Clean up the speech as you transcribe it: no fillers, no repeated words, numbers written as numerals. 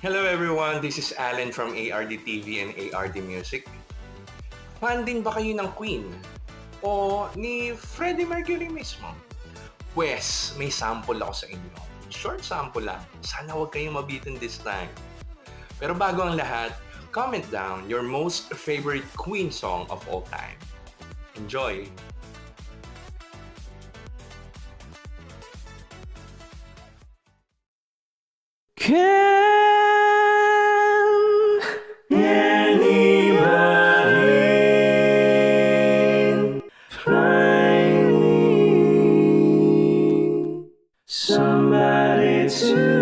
Hello everyone, this is Alan from ARD TV and ARD Music. Fan din ba kayo ng Queen? O ni Freddie Mercury mismo? Pwes, may sample ako sa inyo. Short sample lang. Sana huwag kayong mabitin this time. Pero bago ang lahat, comment down your most favorite Queen song of all time. Enjoy! Can anybody find me somebody to